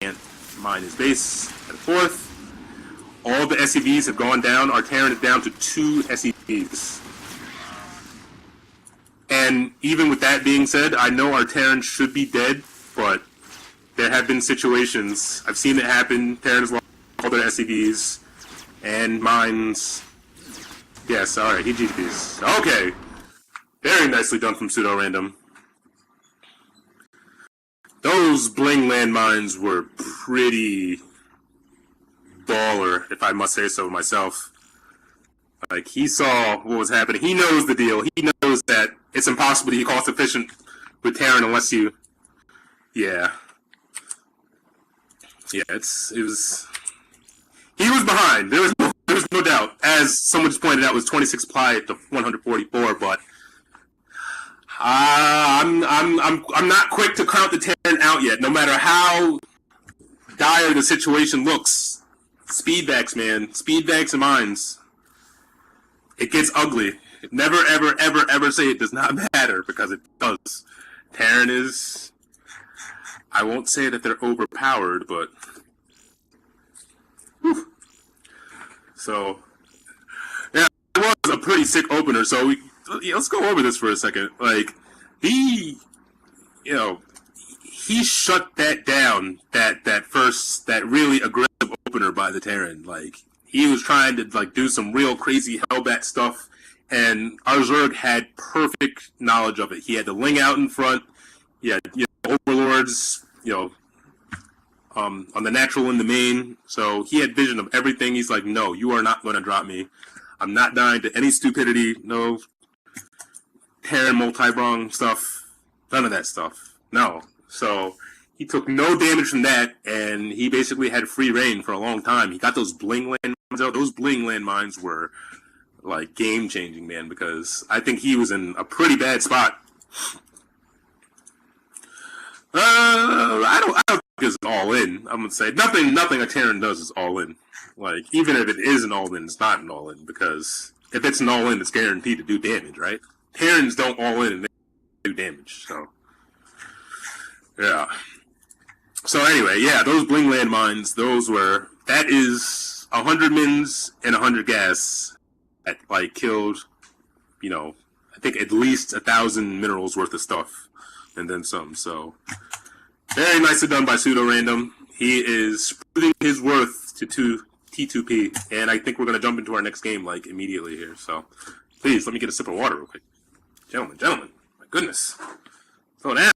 can't mine his base at 4th. All the SCVs have gone down. Our Terran is down to 2 SCVs. And even with that being said, I know our Terran should be dead, but there have been situations. I've seen it happen. Terrans lost all their SCVs and mines. Yes, alright, he GG's. Okay. Very nicely done from Pseudo Random. Those bling landmines were pretty baller, if I must say so myself. Like, he saw what was happening. He knows the deal. He knows that it's impossible to be cost efficient with Terran unless you... Yeah. Yeah, it was... He was behind. There was no doubt. As someone just pointed out, it was 26 ply to 144, but... I'm not quick to count the Terran out yet, no matter how dire the situation looks. Speedbacks, man. Speedbacks and mines. It gets ugly. Never, ever, ever, ever say it does not matter, because it does. Terran is... I won't say that they're overpowered, but... Whew. So... Yeah, it was a pretty sick opener, so let's go over this for a second. Like, he shut that down, that really aggressive opener by the Terran. Like, he was trying to, like, do some real crazy Hellbat stuff, and our Zerg had perfect knowledge of it. He had the Ling out in front, he had, Overlords, on the natural in the main, so he had vision of everything. He's like, no, you are not going to drop me. I'm not dying to any stupidity, no Terran multi-brong stuff, none of that stuff, no. So he took no damage from that, and he basically had free reign for a long time. He got those bling landmines out. Those bling landmines were, like, game-changing, man, because I think he was in a pretty bad spot. I don't think it's all-in. I'm going to say nothing a Terran does is all-in. Like, even if it is an all-in, it's not an all-in, because if it's an all-in, it's guaranteed to do damage, right? Terrans don't all-in and they do damage, so... Yeah. So anyway, yeah, those bling landmines, that is 100 mins and 100 gas that, like, killed, I think at least 1,000 minerals worth of stuff, and then some, so... Very nicely done by Pseudo Random. He is proving his worth to T2P, and I think we're going to jump into our next game, like, immediately here, so... Please, let me get a sip of water real quick. Gentlemen, my goodness. Slow down.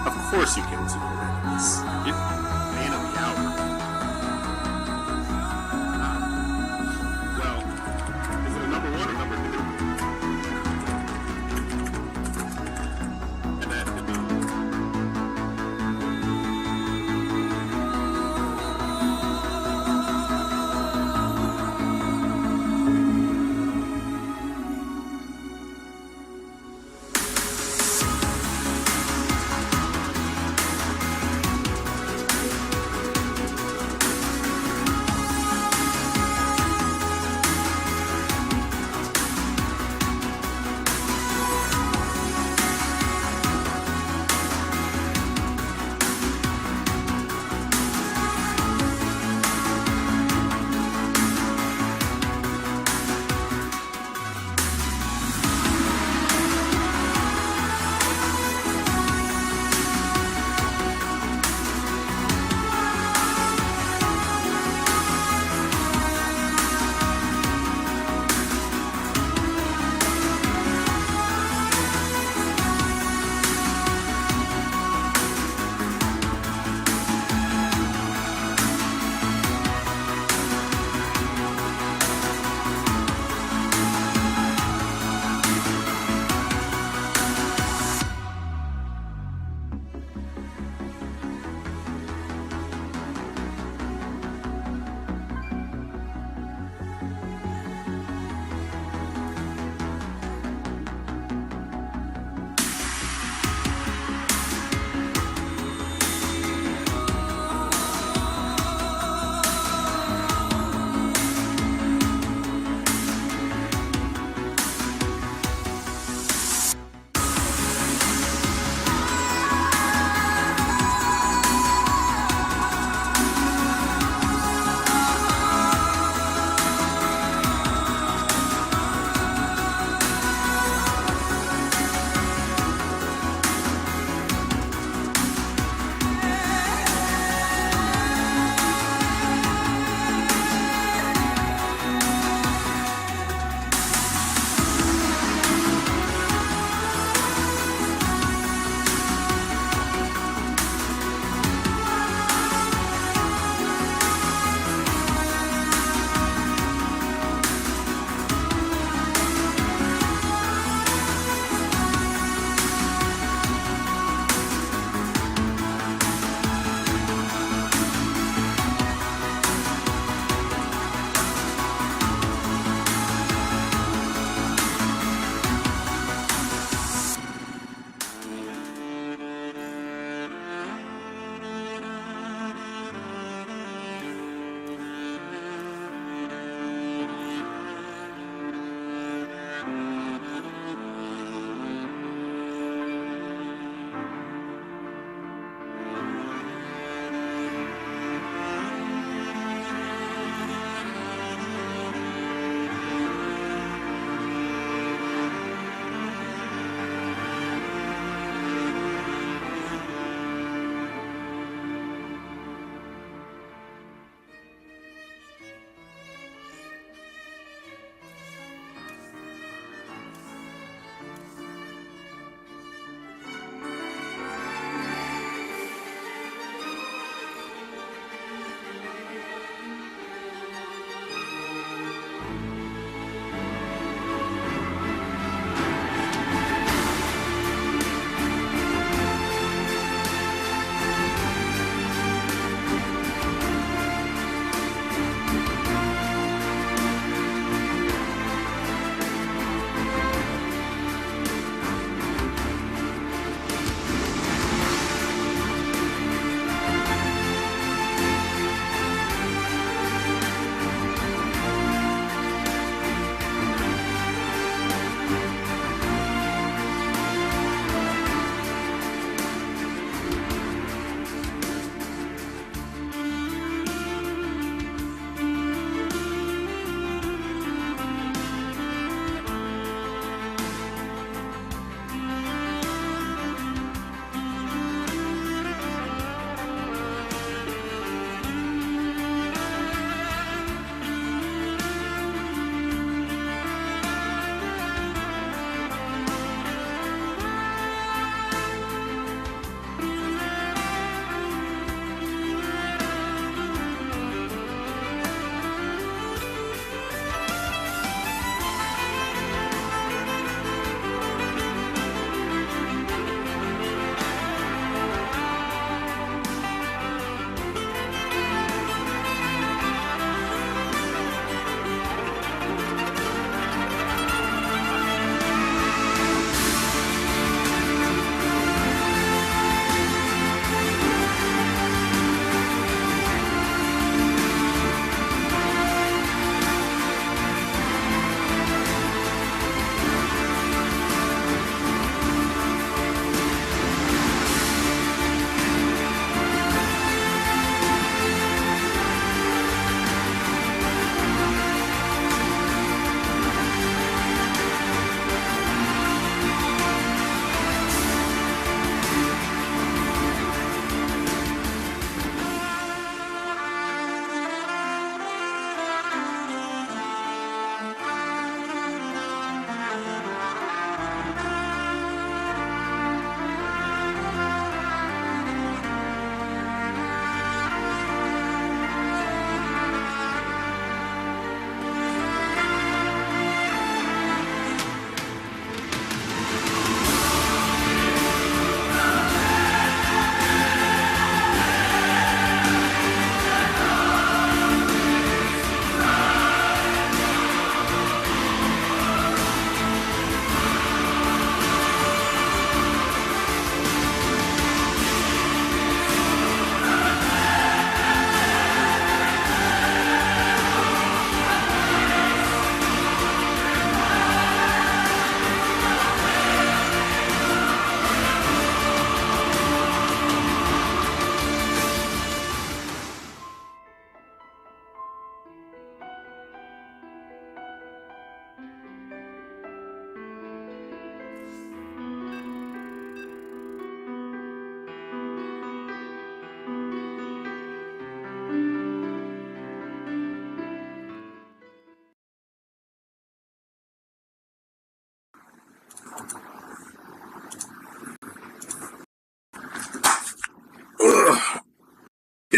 Of course you killed Pseudo Random. Man of the hour. Well, is it a number 1 or number 2? And that could be...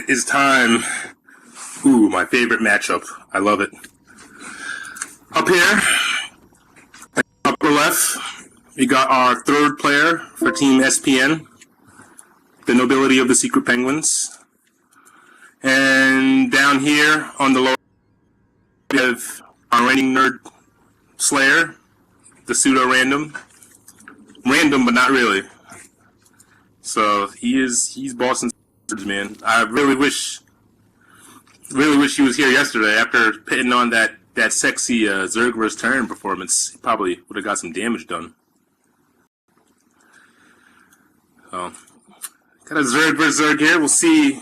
it is time. Ooh, my favorite matchup. I love it. Up here, upper left, we got our third player for Team SPN, the Nobility of the Secret Penguins. And down here on the lower, we have our reigning nerd Slayer, the pseudo-random. Random, but not really. So he's bossing, man. I really wish he was here yesterday. After pitting on that sexy Zerg vs. Terran performance, he probably would have got some damage done. So, got a Zerg vs. Zerg here. We'll see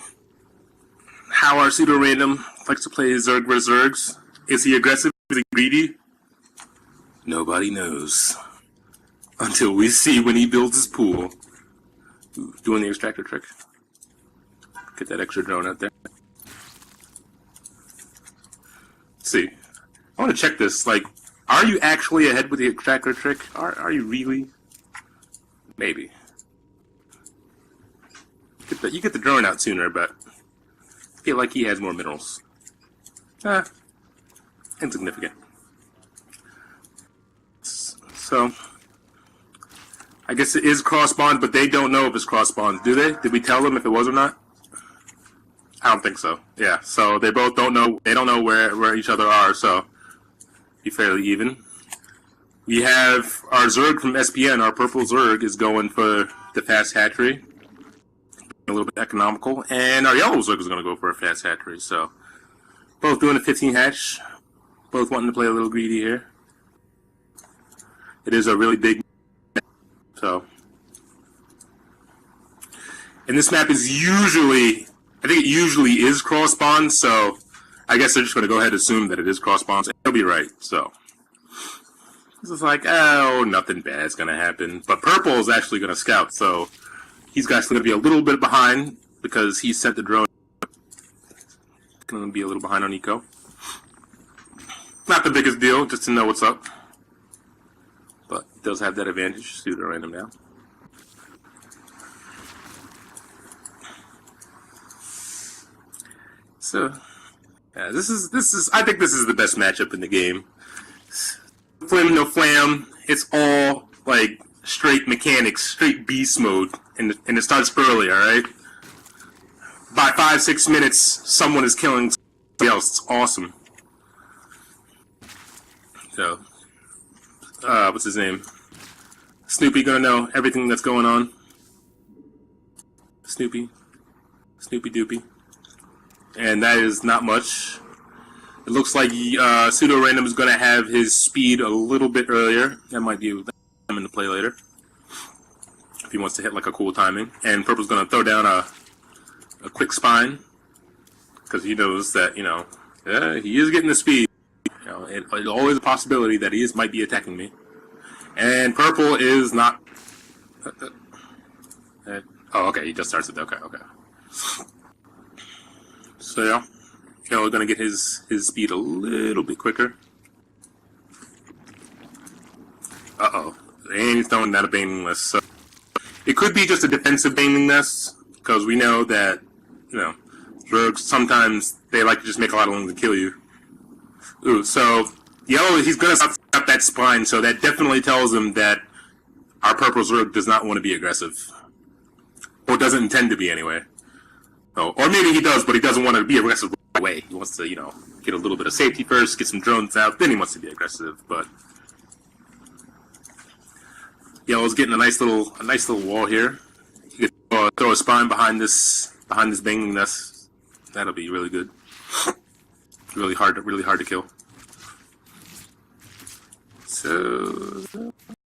how our pseudo-random likes to play his Zerg vs. Zergs. Is he aggressive? Is he greedy? Nobody knows. Until we see when he builds his pool. Ooh, doing the extractor trick. Get that extra drone out there. Let's see. I want to check this. Like, are you actually ahead with the extractor trick? Are you really? Maybe. You get the drone out sooner, but I feel like he has more minerals. Insignificant. So, I guess it is cross-bond, but they don't know if it's cross-bond, do they? Did we tell them if it was or not? I don't think so. Yeah, so they both don't know. They don't know where each other are, so be fairly even. We have our Zerg from SPN, our purple Zerg, is going for the fast hatchery. A little bit economical. And our yellow Zerg is going to go for a fast hatchery, so both doing a 15 hatch. Both wanting to play a little greedy here. It is a really big so. And this map is usually, I think it usually is cross-bond, so I guess they're just going to go ahead and assume that it is cross-bond, and they'll be right, so. This is like, oh, nothing bad's going to happen. But purple is actually going to scout, so he's actually going to be a little bit behind because he sent the drone. Going to be a little behind on eco. Not the biggest deal, just to know what's up. But it does have that advantage. Pseudo-random now. So, yeah, this is. I think this is the best matchup in the game. Flim, no flam. It's all like straight mechanics, straight beast mode, and it starts early. All right. By 5-6 minutes, someone is killing somebody else. It's awesome. So, what's his name? Snoopy gonna know everything that's going on. Snoopy Doopy. And that is not much. It looks like pseudo-random is gonna have his speed a little bit earlier. That might be come into play later. If he wants to hit like a cool timing. And purple's gonna throw down a quick spine. Because he knows that, he is getting the speed. It's always a possibility that he might be attacking me. And purple is not. Oh, okay. He just starts it. Okay. So yeah, we're gonna get his speed a little bit quicker. Uh-oh, and he's throwing down a Baneling Nest. So it could be just a defensive Baneling Nest because we know that Zergs sometimes they like to just make a lot of them to kill you. Ooh, so yellow, he's gonna stop that spine, so that definitely tells him that our purple Zerg does not want to be aggressive. Or doesn't intend to be anyway. Oh, or maybe he does, but he doesn't want to be aggressive right away. He wants to, get a little bit of safety first, get some drones out, then he wants to be aggressive, but yellow's getting a nice little wall here. He could throw a spine behind this Baneling Nest. That'll be really good. Really hard to kill. So